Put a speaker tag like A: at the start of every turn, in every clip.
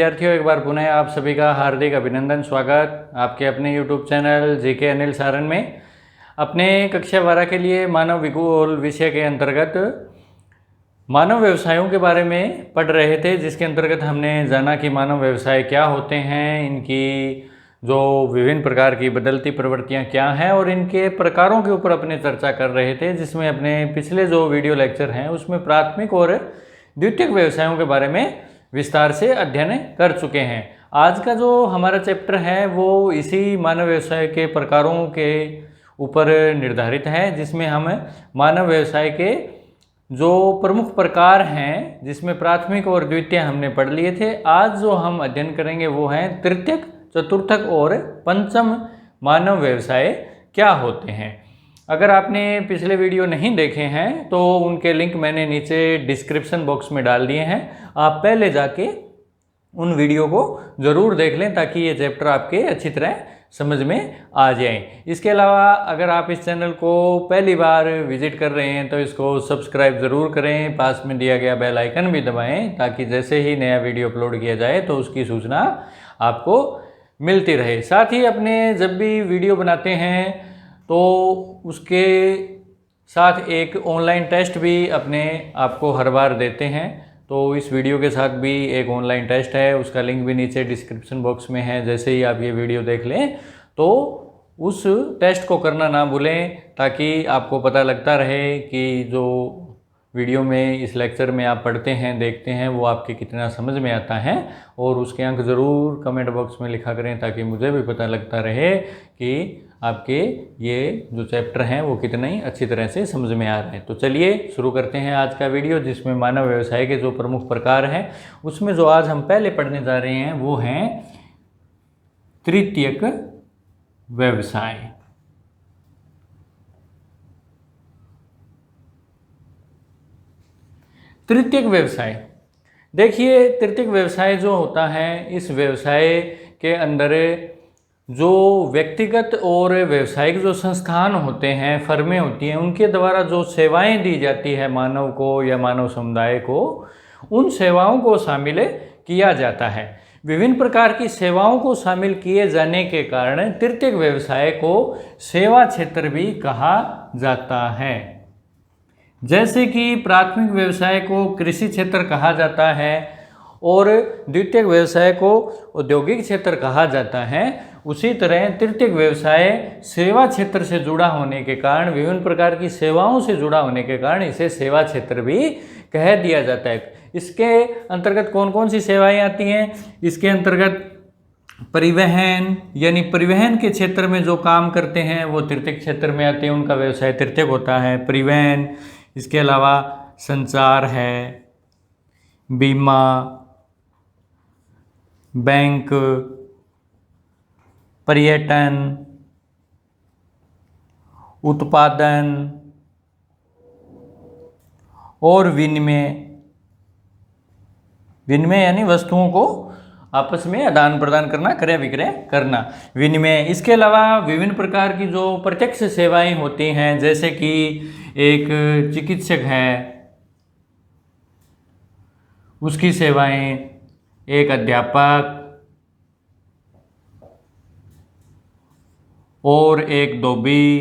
A: विद्यार्थियों, एक बार पुनः आप सभी का हार्दिक अभिनंदन, स्वागत आपके अपने YouTube channel GK Anil Saran में। अपने कक्षा 12 के लिए मानव विज्ञान विषय के अंतर्गत मानव व्यवसायों के बारे में पढ़ रहे थे, जिसके अंतर्गत हमने जाना कि मानव व्यवसाय क्या होते हैं, इनकी जो विभिन्न प्रकार की बदलती प्रवृत्तियां क्या हैं और इनके प्रकारों के ऊपर अपने चर्चा कर रहे थे। जिसमें अपने पिछले जो वीडियो लेक्चर हैं उसमें प्राथमिक और द्वितीयक व्यवसायों के बारे में विस्तार से अध्ययन कर चुके हैं। आज का जो हमारा चैप्टर है वो इसी मानव व्यवसाय के प्रकारों के ऊपर निर्धारित है, जिसमें हम मानव व्यवसाय के जो प्रमुख प्रकार हैं, जिसमें प्राथमिक और द्वितीय हमने पढ़ लिए थे। आज जो हम अध्ययन करेंगे वो हैं तृतीयक, चतुर्थक और पंचम मानव व्यवसाय क्या होते हैं। अगर आपने पिछले वीडियो नहीं देखे हैं तो उनके लिंक मैंने नीचे डिस्क्रिप्शन बॉक्स में डाल दिए हैं। आप पहले जाके उन वीडियो को ज़रूर देख लें ताकि ये चैप्टर आपके अच्छी तरह समझ में आ जाए। इसके अलावा अगर आप इस चैनल को पहली बार विजिट कर रहे हैं तो इसको सब्सक्राइब ज़रूर करें, पास में दिया गया बेल आइकन भी दबाएं ताकि जैसे ही नया वीडियो अपलोड किया जाए तो उसकी सूचना आपको मिलती रहे। साथ ही अपने जब भी वीडियो बनाते हैं तो उसके साथ एक ऑनलाइन टेस्ट भी अपने आपको हर बार देते हैं। तो इस वीडियो के साथ भी एक ऑनलाइन टेस्ट है, उसका लिंक भी नीचे डिस्क्रिप्शन बॉक्स में है। जैसे ही आप ये वीडियो देख लें तो उस टेस्ट को करना ना भूलें ताकि आपको पता लगता रहे कि जो वीडियो में इस लेक्चर में आप पढ़ते हैं, देखते हैं, वो आपके कितना समझ में आता है। और उसके अंक ज़रूर कमेंट बॉक्स में लिखा करें ताकि मुझे भी पता लगता रहे कि आपके ये जो चैप्टर हैं वो कितने ही अच्छी तरह से समझ में आ रहे हैं। तो चलिए शुरू करते हैं आज का वीडियो, जिसमें मानव व्यवसाय के जो प्रमुख प्रकार हैं उसमें जो आज हम पहले पढ़ने जा रहे हैं वो हैं तृतीयक व्यवसाय। तृतीयक व्यवसाय, देखिए तृतीयक व्यवसाय जो होता है, इस व्यवसाय के अंदर जो व्यक्तिगत और व्यवसायिक जो संस्थान होते हैं, फर्में होती हैं, उनके द्वारा जो सेवाएं दी जाती है मानव को या मानव समुदाय को, उन सेवाओं को शामिल किया जाता है। विभिन्न प्रकार की सेवाओं को शामिल किए जाने के कारण तृतीयक व्यवसाय को सेवा क्षेत्र भी कहा जाता है। जैसे कि प्राथमिक व्यवसाय को कृषि क्षेत्र कहा जाता है और द्वितीयक व्यवसाय को औद्योगिक क्षेत्र कहा जाता है, उसी तरह तृतीयक व्यवसाय सेवा क्षेत्र से जुड़ा होने के कारण, विभिन्न प्रकार की सेवाओं से जुड़ा होने के कारण इसे सेवा क्षेत्र भी कह दिया जाता है। इसके अंतर्गत कौन कौन सी सेवाएं आती हैं? इसके अंतर्गत परिवहन, यानी परिवहन के क्षेत्र में जो काम करते हैं वो तृतीयक क्षेत्र में आते हैं, उनका व्यवसाय तृतीयक होता है, परिवहन। इसके अलावा संचार है, बीमा, बैंक, पर्यटन, उत्पादन और विनिमय। विनिमय यानी वस्तुओं को आपस में आदान प्रदान करना, क्रय विक्रय करना, विनिमय। इसके अलावा विभिन्न प्रकार की जो प्रत्यक्ष सेवाएं होती हैं, जैसे कि एक चिकित्सक है उसकी सेवाएं, एक अध्यापक और एक धोबी,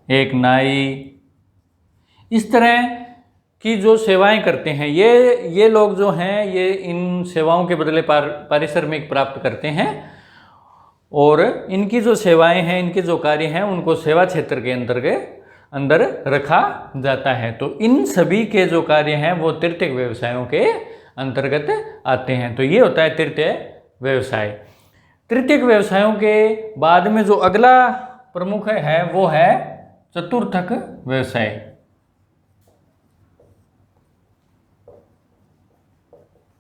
A: एक नाई, इस तरह की जो सेवाएं करते हैं ये लोग जो हैं ये इन सेवाओं के बदले पारिश्रमिक प्राप्त करते हैं और इनकी जो सेवाएं हैं, इनके जो कार्य हैं, उनको सेवा क्षेत्र के अंदर रखा जाता है। तो इन सभी के जो कार्य हैं वो तृतीयक व्यवसायों के अंतर्गत आते हैं। तो ये होता है तृतीय व्यवसाय। तृतीयक व्यवसायों के बाद में जो अगला प्रमुख है वो है चतुर्थक व्यवसाय।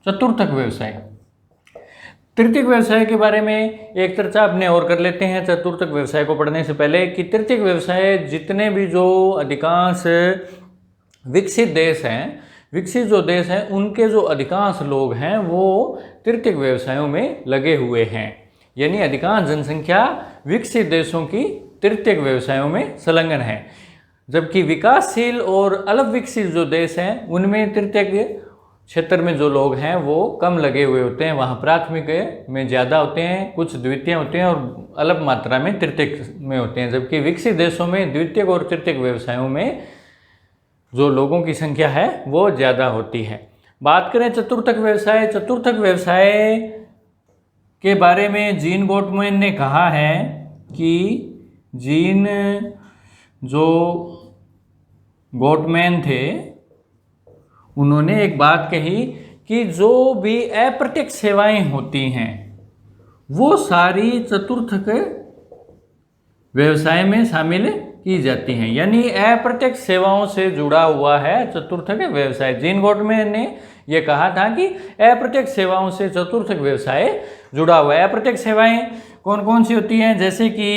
A: चतुर्थक व्यवसाय, तृतीयक व्यवसाय के बारे में एक चर्चा अपने और कर लेते हैं चतुर्थक व्यवसाय को पढ़ने से पहले कि तृतीयक व्यवसाय जितने भी जो अधिकांश विकसित देश हैं, विकसित जो देश हैं, उनके जो अधिकांश लोग हैं वो तृतीयक व्यवसायों में लगे हुए हैं। यानी अधिकांश जनसंख्या विकसित देशों की तृतीयक व्यवसायों में संलग्न है, जबकि विकासशील और अल्प विकसित जो देश हैं उनमें तृतीयक क्षेत्र में जो लोग हैं वो कम लगे हुए होते हैं, वहाँ प्राथमिक में ज़्यादा होते हैं, कुछ द्वितीय होते हैं और अल्प मात्रा में तृतीयक में होते हैं। जबकि विकसित देशों में द्वितीयक और तृतीयक व्यवसायों में जो लोगों की संख्या है वो ज़्यादा होती है। बात करें चतुर्थक व्यवसाय, चतुर्थक व्यवसाय के बारे में जीन गोटमैन ने कहा है कि जीन जो गोटमैन थे उन्होंने एक बात कही कि जो भी अप्रत्यक्ष सेवाएं होती हैं वो सारी चतुर्थक व्यवसाय में शामिल की जाती हैं, यानी अप्रत्यक्ष सेवाओं से जुड़ा हुआ है चतुर्थक व्यवसाय। जीन गोटमैन ने यह कहा था कि अप्रत्यक्ष सेवाओं से चतुर्थक व्यवसाय जुड़ा हुआ है। अप्रत्यक्ष सेवाएं कौन कौन सी होती हैं? जैसे कि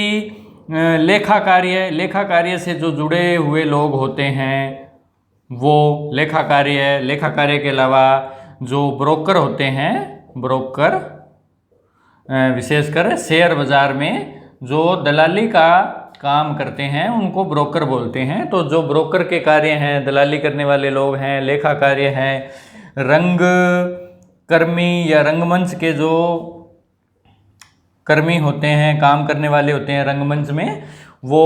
A: लेखा कार्य से जो जुड़े हुए लोग होते हैं वो लेखा कार्य के अलावा जो ब्रोकर होते हैं, ब्रोकर विशेषकर शेयर बाजार में जो दलाली का काम करते हैं उनको ब्रोकर बोलते हैं। तो जो ब्रोकर के कार्य हैं, दलाली करने वाले लोग हैं, लेखा कार्य हैं, रंग कर्मी या रंगमंच के जो कर्मी होते हैं, काम करने वाले होते हैं रंगमंच में, वो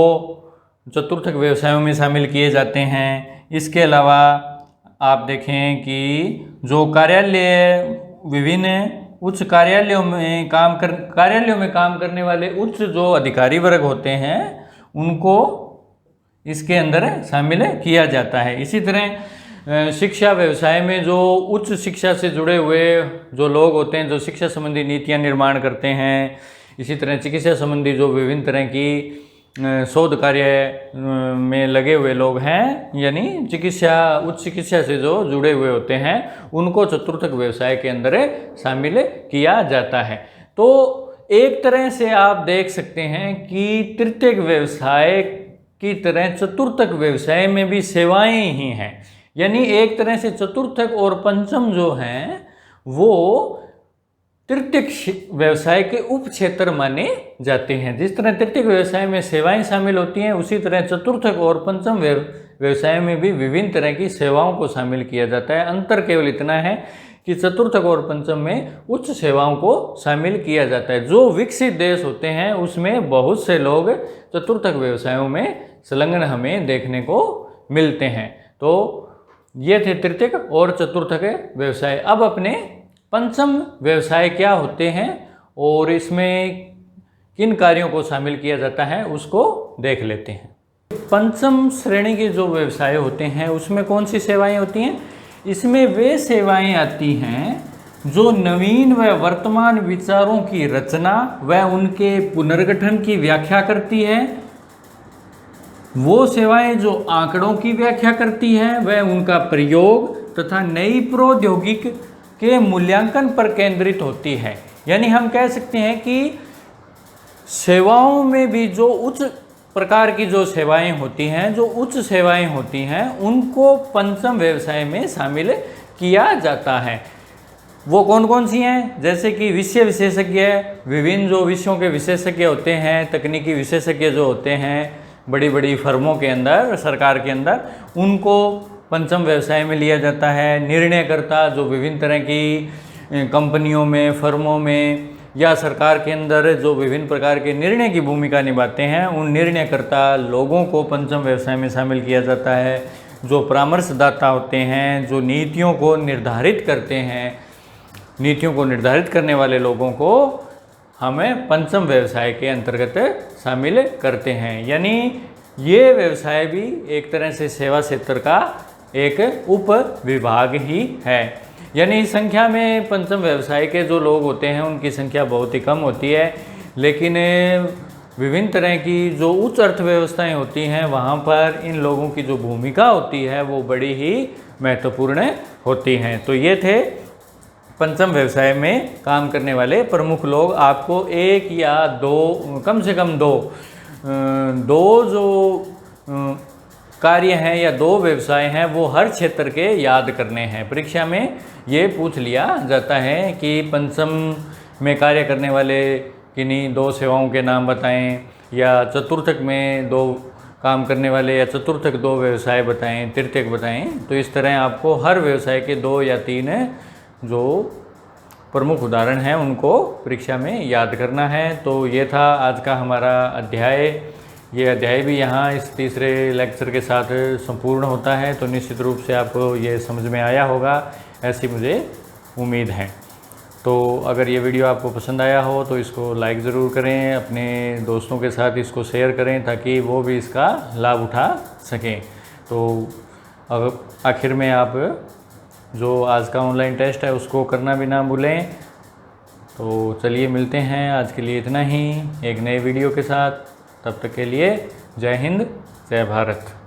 A: चतुर्थक व्यवसायों में शामिल किए जाते हैं। इसके अलावा आप देखें कि जो विभिन्न उच्च कार्यालयों में काम करने वाले उच्च जो अधिकारी वर्ग होते हैं उनको इसके अंदर शामिल किया जाता है। इसी तरह शिक्षा व्यवसाय में जो उच्च शिक्षा से जुड़े हुए जो लोग होते हैं, जो शिक्षा संबंधी नीतियां निर्माण करते हैं, इसी तरह चिकित्सा संबंधी जो विभिन्न तरह की शोध कार्य में लगे हुए लोग हैं, यानी उच्च चिकित्सा से जो जुड़े हुए होते हैं उनको चतुर्थक व्यवसाय के अंदर शामिल किया जाता है। तो एक तरह से आप देख सकते हैं कि तृतीयक व्यवसाय की तरह चतुर्थक व्यवसाय में भी सेवाएं ही हैं, यानी एक तरह से चतुर्थक और पंचम जो हैं वो तृतीयक व्यवसाय के उप क्षेत्र माने जाते हैं। जिस तरह तृतीयक व्यवसाय में सेवाएं शामिल होती हैं, उसी तरह चतुर्थक और पंचम व्यवसाय में भी विभिन्न तरह की सेवाओं को शामिल किया जाता है। अंतर केवल इतना है कि चतुर्थक और पंचम में उच्च सेवाओं को शामिल किया जाता है। जो विकसित देश होते हैं उसमें बहुत से लोग चतुर्थक व्यवसायों में संलग्न हमें देखने को मिलते हैं। तो ये थे तृतीयक और चतुर्थक व्यवसाय। अब अपने पंचम व्यवसाय क्या होते हैं और इसमें किन कार्यों को शामिल किया जाता है उसको देख लेते हैं। पंचम श्रेणी के जो व्यवसाय होते हैं उसमें कौन सी सेवाएं होती हैं? इसमें वे सेवाएं आती हैं जो नवीन व वर्तमान विचारों की रचना व उनके पुनर्गठन की व्याख्या करती है, वो सेवाएं जो आंकड़ों की व्याख्या करती है व उनका प्रयोग तथा नई प्रौद्योगिकी के मूल्यांकन पर केंद्रित होती है। यानी हम कह सकते हैं कि सेवाओं में भी जो उच्च प्रकार की जो सेवाएं होती हैं, जो उच्च सेवाएं होती हैं, उनको पंचम व्यवसाय में शामिल किया जाता है। वो कौन कौन सी हैं? जैसे कि विषय विशेषज्ञ, विभिन्न जो विषयों के विशेषज्ञ होते हैं, तकनीकी विशेषज्ञ जो होते हैं बड़ी बड़ी फर्मों के अंदर, सरकार के अंदर, उनको पंचम व्यवसाय में लिया जाता है। निर्णयकर्ता जो विभिन्न तरह की कंपनियों में, फर्मों में या सरकार के अंदर जो विभिन्न प्रकार के निर्णय की भूमिका निभाते हैं, उन निर्णयकर्ता लोगों को पंचम व्यवसाय में शामिल किया जाता है। जो परामर्शदाता होते हैं, जो नीतियों को निर्धारित करते हैं, नीतियों को निर्धारित करने वाले लोगों को हमें पंचम व्यवसाय के अंतर्गत शामिल करते हैं। यानी ये व्यवसाय भी एक तरह से सेवा क्षेत्र का एक उप विभाग ही है। यानी संख्या में पंचम व्यवसाय के जो लोग होते हैं उनकी संख्या बहुत ही कम होती है, लेकिन विभिन्न तरह की जो उच्च अर्थव्यवस्थाएं होती हैं वहाँ पर इन लोगों की जो भूमिका होती है वो बड़ी ही महत्वपूर्ण होती हैं। तो ये थे पंचम व्यवसाय में काम करने वाले प्रमुख लोग। आपको एक या दो, कम से कम दो जो कार्य हैं या दो व्यवसाय हैं वो हर क्षेत्र के याद करने हैं। परीक्षा में ये पूछ लिया जाता है कि पंचम में कार्य करने वाले किन्हीं दो सेवाओं के नाम बताएं, या चतुर्थक में दो काम करने वाले या चतुर्थक 2 व्यवसाय बताएं, तृतीयक बताएं, तो इस तरह आपको हर व्यवसाय के 2 या 3 जो प्रमुख उदाहरण हैं उनको परीक्षा में याद करना है। तो ये था आज का हमारा अध्याय। ये अध्याय भी यहाँ इस तीसरे लेक्चर के साथ संपूर्ण होता है। तो निश्चित रूप से आपको ये समझ में आया होगा, ऐसी मुझे उम्मीद है। तो अगर ये वीडियो आपको पसंद आया हो तो इसको लाइक ज़रूर करें, अपने दोस्तों के साथ इसको शेयर करें ताकि वो भी इसका लाभ उठा सकें। तो अब आखिर में आप जो आज का ऑनलाइन टेस्ट है उसको करना भी ना भूलें। तो चलिए मिलते हैं, आज के लिए इतना ही, एक नए वीडियो के साथ। तब तक के लिए जय हिंद, जय भारत।